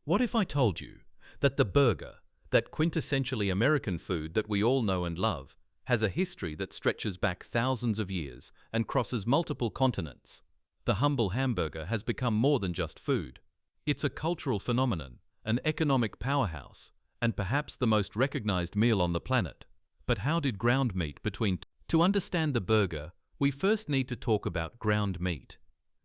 What if I told you that the burger, that quintessentially American food that we all know and love, has a history that stretches back thousands of years and crosses multiple continents? The humble hamburger has become more than just food. It's a cultural phenomenon, an economic powerhouse, and perhaps the most recognized meal on the planet. But how did ground meat between? To understand the burger, we first need to talk about ground meat.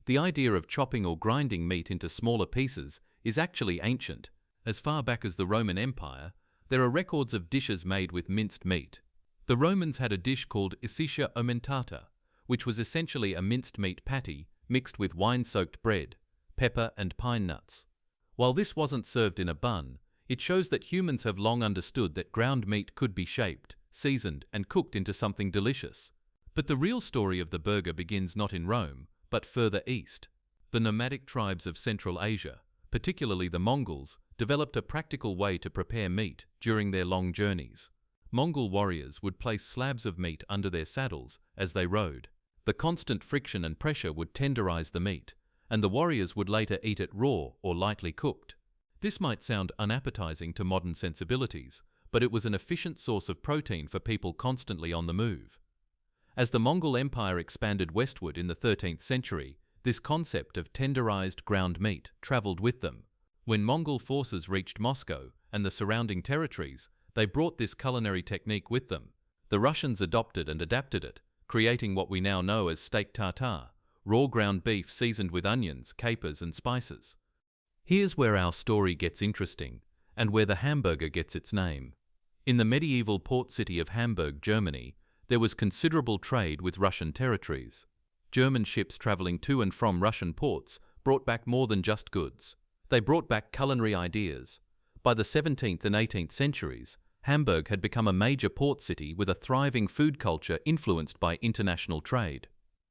The idea of chopping or grinding meat into smaller pieces is actually ancient. As far back as the Roman Empire, there are records of dishes made with minced meat. The Romans had a dish called icitia aumentata, which was essentially a minced meat patty mixed with wine-soaked bread, pepper, and pine nuts. While this wasn't served in a bun, it shows that humans have long understood that ground meat could be shaped, seasoned, and cooked into something delicious. But the real story of the burger begins not in Rome, but further east. The nomadic tribes of Central Asia, particularly the Mongols, developed a practical way to prepare meat during their long journeys. Mongol warriors would place slabs of meat under their saddles as they rode. The constant friction and pressure would tenderize the meat, and the warriors would later eat it raw or lightly cooked. This might sound unappetizing to modern sensibilities, but it was an efficient source of protein for people constantly on the move. As the Mongol Empire expanded westward in the 13th century, this concept of tenderized ground meat traveled with them. When Mongol forces reached Moscow and the surrounding territories, they brought this culinary technique with them. The Russians adopted and adapted it, creating what we now know as steak tartare, raw ground beef seasoned with onions, capers, and spices. Here's where our story gets interesting, and where the hamburger gets its name. In the medieval port city of Hamburg, Germany, there was considerable trade with Russian territories. German ships traveling to and from Russian ports brought back more than just goods. They brought back culinary ideas. By the 17th and 18th centuries, Hamburg had become a major port city with a thriving food culture influenced by international trade.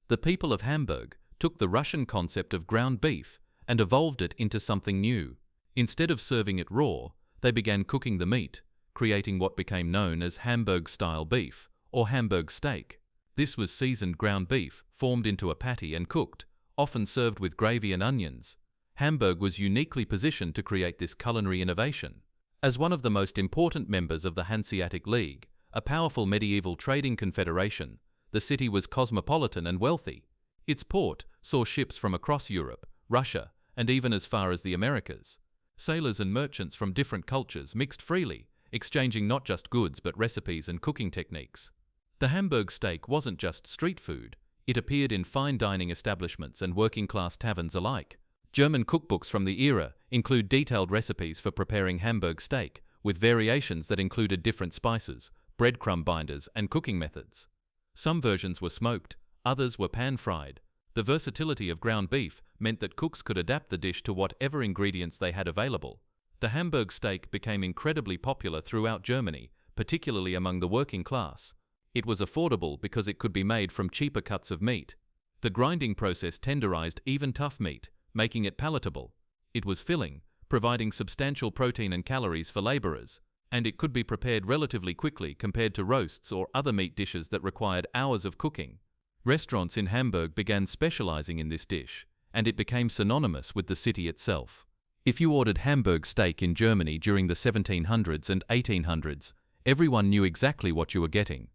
The people of Hamburg took the Russian concept of ground beef and evolved it into something new. Instead of serving it raw, they began cooking the meat, creating what became known as Hamburg-style beef, or Hamburg steak. This was seasoned ground beef, formed into a patty and cooked, often served with gravy and onions. Hamburg was uniquely positioned to create this culinary innovation. As one of the most important members of the Hanseatic League, a powerful medieval trading confederation, the city was cosmopolitan and wealthy. Its port saw ships from across Europe, Russia, and even as far as the Americas. Sailors and merchants from different cultures mixed freely, exchanging not just goods but recipes and cooking techniques. The Hamburg steak wasn't just street food, it appeared in fine dining establishments and working-class taverns alike. German cookbooks from the era include detailed recipes for preparing Hamburg steak, with variations that included different spices, breadcrumb binders, and cooking methods. Some versions were smoked, others were pan-fried. The versatility of ground beef meant that cooks could adapt the dish to whatever ingredients they had available. The Hamburg steak became incredibly popular throughout Germany, particularly among the working class. It was affordable because it could be made from cheaper cuts of meat. The grinding process tenderized even tough meat, making it palatable. It was filling, providing substantial protein and calories for laborers, and it could be prepared relatively quickly compared to roasts or other meat dishes that required hours of cooking. Restaurants in Hamburg began specializing in this dish, and it became synonymous with the city itself. If you ordered Hamburg steak in Germany during the 1700s and 1800s, everyone knew exactly what you were getting.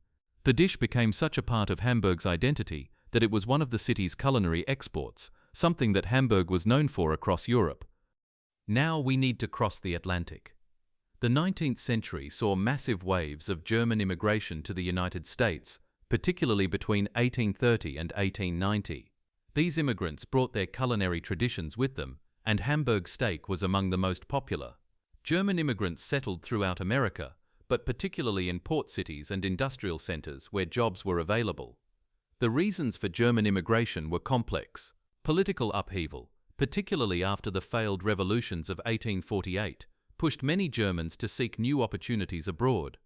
The dish became such a part of Hamburg's identity that it was one of the city's culinary exports, something that Hamburg was known for across Europe. Now we need to cross the Atlantic. The 19th century saw massive waves of German immigration to the United States, particularly between 1830 and 1890. These immigrants brought their culinary traditions with them, and Hamburg steak was among the most popular. German immigrants settled throughout America, but particularly in port cities and industrial centers where jobs were available. The reasons for German immigration were complex. Political upheaval, particularly after the failed revolutions of 1848, pushed many Germans to seek new opportunities abroad.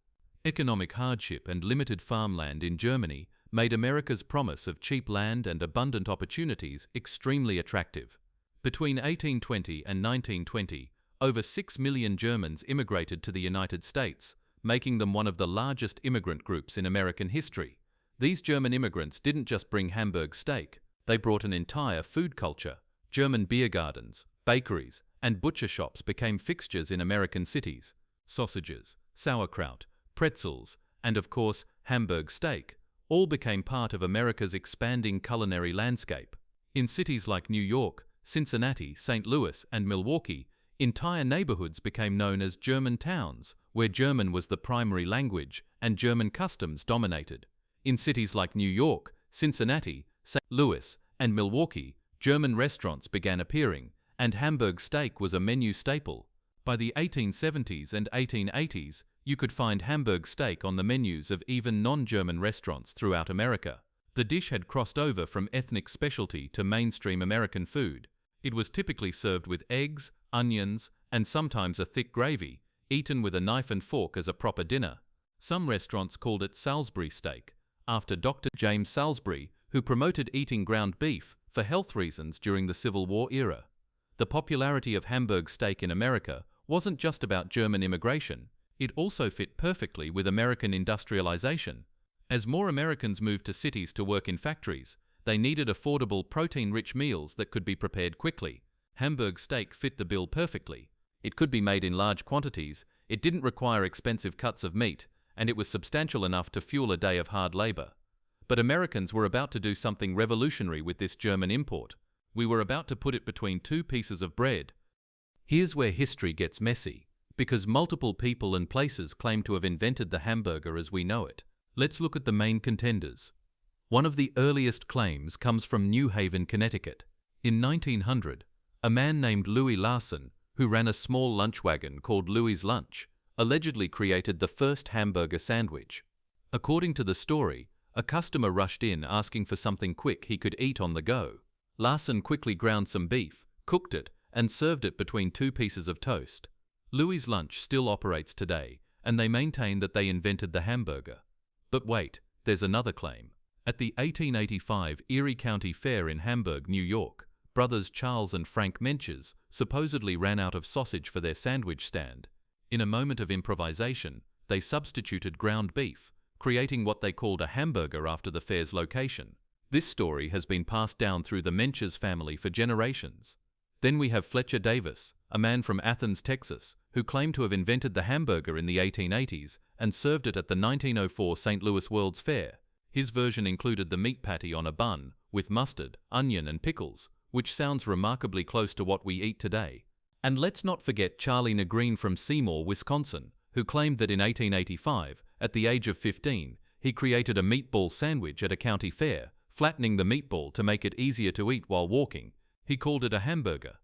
Economic hardship and limited farmland in Germany made America's promise of cheap land and abundant opportunities extremely attractive. Between 1820 and 1920, over 6 million Germans immigrated to the United States, making them one of the largest immigrant groups in American history. These German immigrants didn't just bring Hamburg steak, they brought an entire food culture, German beer gardens, bakeries, and butcher shops became fixtures in American cities. Sausages, sauerkraut, pretzels, and of course, Hamburg steak, all became part of America's expanding culinary landscape. In cities like New York, Cincinnati, St. Louis, and Milwaukee, entire neighborhoods became known as German towns, where German was the primary language and German customs dominated. In cities like New York, Cincinnati, St. Louis, and Milwaukee, German restaurants began appearing, and Hamburg steak was a menu staple. By the 1870s and 1880s, you could find Hamburg steak on the menus of even non-German restaurants throughout America. The dish had crossed over from ethnic specialty to mainstream American food. It was typically served with eggs, onions, and sometimes a thick gravy, eaten with a knife and fork as a proper dinner. Some restaurants called it Salisbury steak, after Dr. James Salisbury, who promoted eating ground beef for health reasons during the Civil War era. The popularity of Hamburg steak in America wasn't just about German immigration, it also fit perfectly with American industrialization. As more Americans moved to cities to work in factories, they needed affordable, protein-rich meals that could be prepared quickly. Hamburg steak fit the bill perfectly. It could be made in large quantities, it didn't require expensive cuts of meat, and it was substantial enough to fuel a day of hard labor. But Americans were about to do something revolutionary with this German import. We were about to put it between two pieces of bread. Here's where history gets messy, because multiple people and places claim to have invented the hamburger as we know it. Let's look at the main contenders. One of the earliest claims comes from New Haven, Connecticut. In 1900, a man named Louis Larson, who ran a small lunch wagon called Louis's Lunch, allegedly created the first hamburger sandwich. According to the story, a customer rushed in asking for something quick he could eat on the go. Larson quickly ground some beef, cooked it, and served it between two pieces of toast. Louis's Lunch still operates today, and they maintain that they invented the hamburger. But wait, there's another claim. At the 1885 Erie County Fair in Hamburg, New York, brothers Charles and Frank Menches supposedly ran out of sausage for their sandwich stand. In a moment of improvisation, they substituted ground beef, creating what they called a hamburger after the fair's location. This story has been passed down through the Menches family for generations. Then we have Fletcher Davis, a man from Athens, Texas, who claimed to have invented the hamburger in the 1880s and served it at the 1904 St. Louis World's Fair. His version included the meat patty on a bun, with mustard, onion and pickles, which sounds remarkably close to what we eat today. And let's not forget Charlie Negreen from Seymour, Wisconsin, who claimed that in 1885, at the age of 15, he created a meatball sandwich at a county fair, flattening the meatball to make it easier to eat while walking. He called it a hamburger.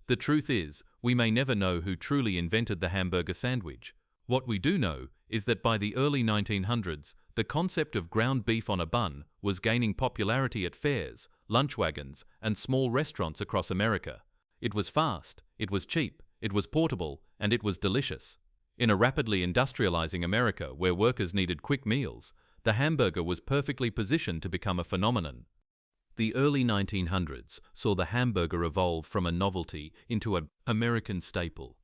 The truth is, we may never know who truly invented the hamburger sandwich. What we do know is that by the early 1900s, the concept of ground beef on a bun was gaining popularity at fairs, lunch wagons, and small restaurants across America. It was fast, it was cheap, it was portable, and it was delicious. In a rapidly industrializing America where workers needed quick meals, the hamburger was perfectly positioned to become a phenomenon. The early 1900s saw the hamburger evolve from a novelty into an American staple.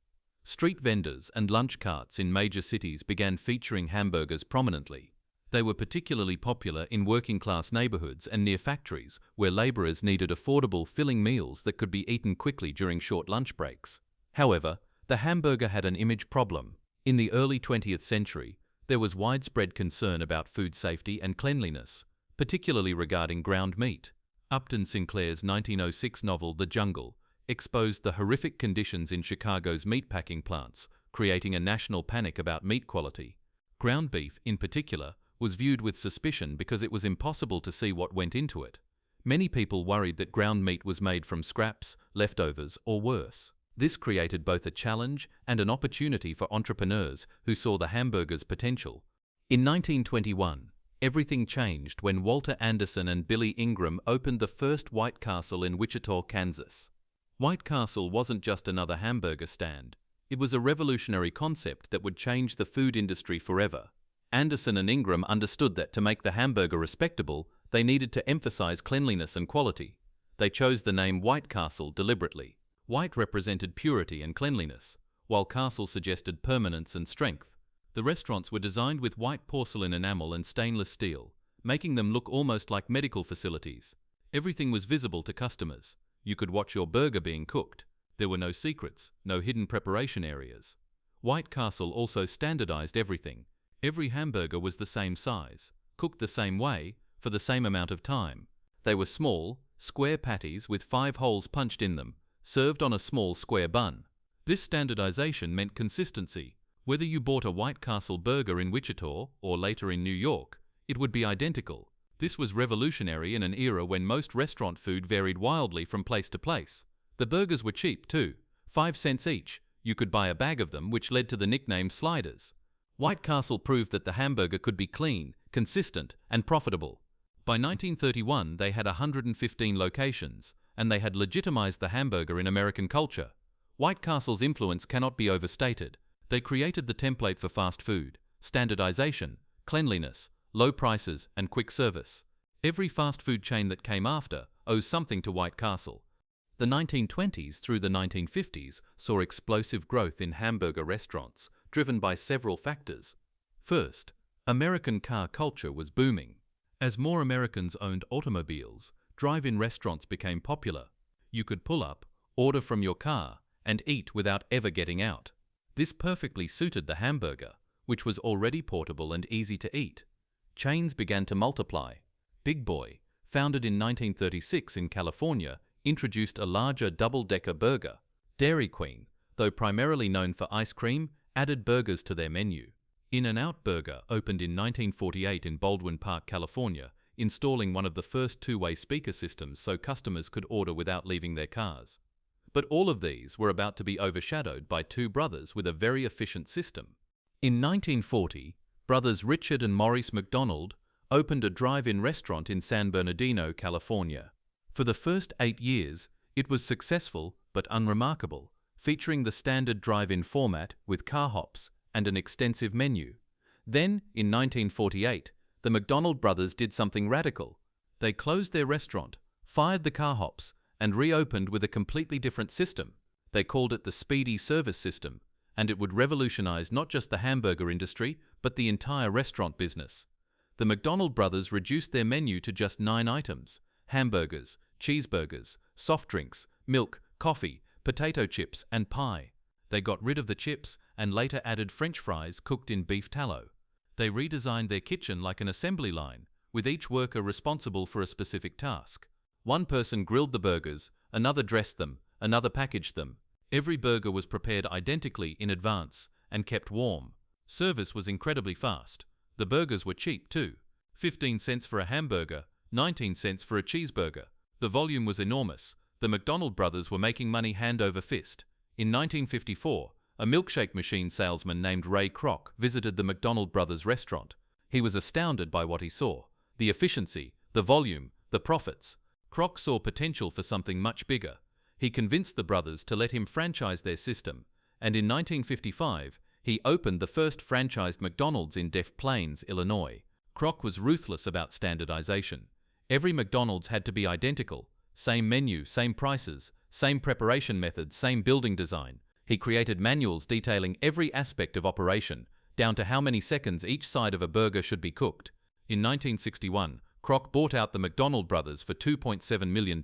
Street vendors and lunch carts in major cities began featuring hamburgers prominently. They were particularly popular in working-class neighborhoods and near factories where laborers needed affordable, filling meals that could be eaten quickly during short lunch breaks. However, the hamburger had an image problem. In the early 20th century, there was widespread concern about food safety and cleanliness, particularly regarding ground meat. Upton Sinclair's 1906 novel The Jungle exposed the horrific conditions in Chicago's meatpacking plants, creating a national panic about meat quality. Ground beef, in particular, was viewed with suspicion because it was impossible to see what went into it. Many people worried that ground meat was made from scraps, leftovers, or worse. This created both a challenge and an opportunity for entrepreneurs who saw the hamburger's potential. In 1921, everything changed when Walter Anderson and Billy Ingram opened the first White Castle in Wichita, Kansas. White Castle wasn't just another hamburger stand. It was a revolutionary concept that would change the food industry forever. Anderson and Ingram understood that to make the hamburger respectable, they needed to emphasize cleanliness and quality. They chose the name White Castle deliberately. White represented purity and cleanliness, while Castle suggested permanence and strength. The restaurants were designed with white porcelain enamel and stainless steel, making them look almost like medical facilities. Everything was visible to customers. You could watch your burger being cooked. There were no secrets, no hidden preparation areas. White Castle also standardized everything. Every hamburger was the same size, cooked the same way, for the same amount of time. They were small, square patties with 5 holes punched in them, served on a small square bun. This standardization meant consistency. Whether you bought a White Castle burger in Wichita or later in New York, it would be identical. This was revolutionary in an era when most restaurant food varied wildly from place to place. The burgers were cheap too, 5 cents each. You could buy a bag of them, which led to the nickname sliders. White Castle proved that the hamburger could be clean, consistent, and profitable. By 1931, they had 115 locations, and they had legitimized the hamburger in American culture. White Castle's influence cannot be overstated. They created the template for fast food: standardization, cleanliness, low prices, and quick service. Every fast food chain that came after owes something to White Castle. The 1920s through the 1950s saw explosive growth in hamburger restaurants, driven by several factors. First, American car culture was booming. As more Americans owned automobiles, drive-in restaurants became popular. You could pull up, order from your car, and eat without ever getting out. This perfectly suited the hamburger, which was already portable and easy to eat. Chains began to multiply. Big Boy, founded in 1936 in California, introduced a larger double-decker burger. Dairy Queen, though primarily known for ice cream, added burgers to their menu. In-N-Out Burger opened in 1948 in Baldwin Park, California, installing one of the first two-way speaker systems so customers could order without leaving their cars. But all of these were about to be overshadowed by two brothers with a very efficient system. In 1940, brothers Richard and Maurice McDonald opened a drive-in restaurant in San Bernardino, California. For the first 8 years, it was successful but unremarkable, featuring the standard drive-in format with car hops and an extensive menu. Then, in 1948, the McDonald brothers did something radical. They closed their restaurant, fired the car hops, and reopened with a completely different system. They called it the Speedy Service System, and it would revolutionize not just the hamburger industry, but the entire restaurant business. The McDonald brothers reduced their menu to just 9 items: hamburgers, cheeseburgers, soft drinks, milk, coffee, potato chips, and pie. They got rid of the chips and later added French fries cooked in beef tallow. They redesigned their kitchen like an assembly line, with each worker responsible for a specific task. One person grilled the burgers, another dressed them, another packaged them. Every burger was prepared identically in advance and kept warm. Service was incredibly fast. The burgers were cheap too. 15 cents for a hamburger, 19 cents for a cheeseburger. The volume was enormous. The McDonald brothers were making money hand over fist. In 1954, a milkshake machine salesman named Ray Kroc visited the McDonald brothers restaurant. He was astounded by what he saw: the efficiency, the volume, the profits. Kroc saw potential for something much bigger. He convinced the brothers to let him franchise their system, and in 1955, he opened the first franchised McDonald's in Des Plaines, Illinois. Kroc was ruthless about standardization. Every McDonald's had to be identical: same menu, same prices, same preparation methods, same building design. He created manuals detailing every aspect of operation, down to how many seconds each side of a burger should be cooked. In 1961, Kroc bought out the McDonald brothers for $2.7 million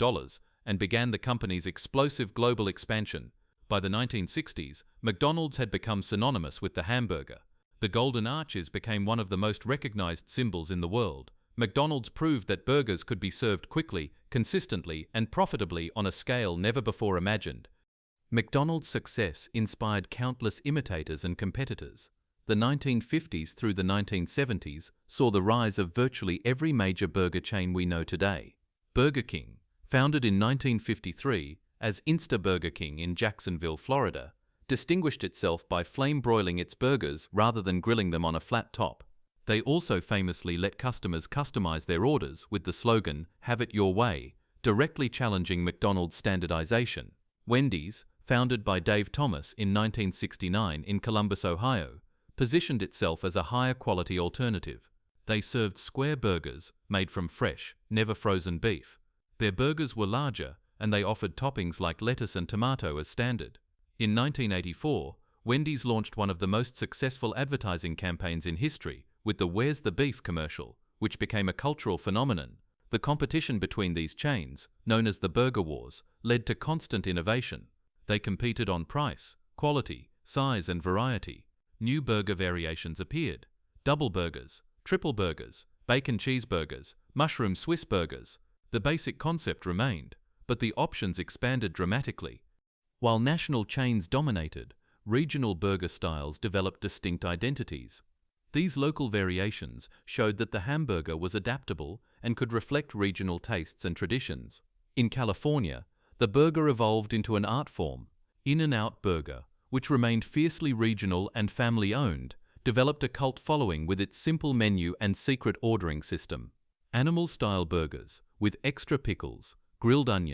and began the company's explosive global expansion. By the 1960s, McDonald's had become synonymous with the hamburger. The Golden Arches became one of the most recognized symbols in the world. McDonald's proved that burgers could be served quickly, consistently, and profitably on a scale never before imagined. McDonald's success inspired countless imitators and competitors. The 1950s through the 1970s saw the rise of virtually every major burger chain we know today. Burger King, founded in 1953 as Insta Burger King in Jacksonville, Florida, distinguished itself by flame-broiling its burgers rather than grilling them on a flat top. They also famously let customers customize their orders with the slogan, "Have it your way," directly challenging McDonald's standardization. Wendy's, founded by Dave Thomas in 1969 in Columbus, Ohio, positioned itself as a higher quality alternative. They served square burgers made from fresh, never frozen beef. Their burgers were larger, and they offered toppings like lettuce and tomato as standard. In 1984, Wendy's launched one of the most successful advertising campaigns in history with the "Where's the Beef" commercial, which became a cultural phenomenon. The competition between these chains, known as the Burger Wars, led to constant innovation. They competed on price, quality, size, and variety. New burger variations appeared: double burgers, triple burgers, bacon cheeseburgers, mushroom Swiss burgers. The basic concept remained, but the options expanded dramatically. While national chains dominated, regional burger styles developed distinct identities. These local variations showed that the hamburger was adaptable and could reflect regional tastes and traditions. In California, the burger evolved into an art form. In-N-Out Burger, which remained fiercely regional and family-owned, developed a cult following with its simple menu and secret ordering system. Animal-style burgers, with extra pickles, grilled onions,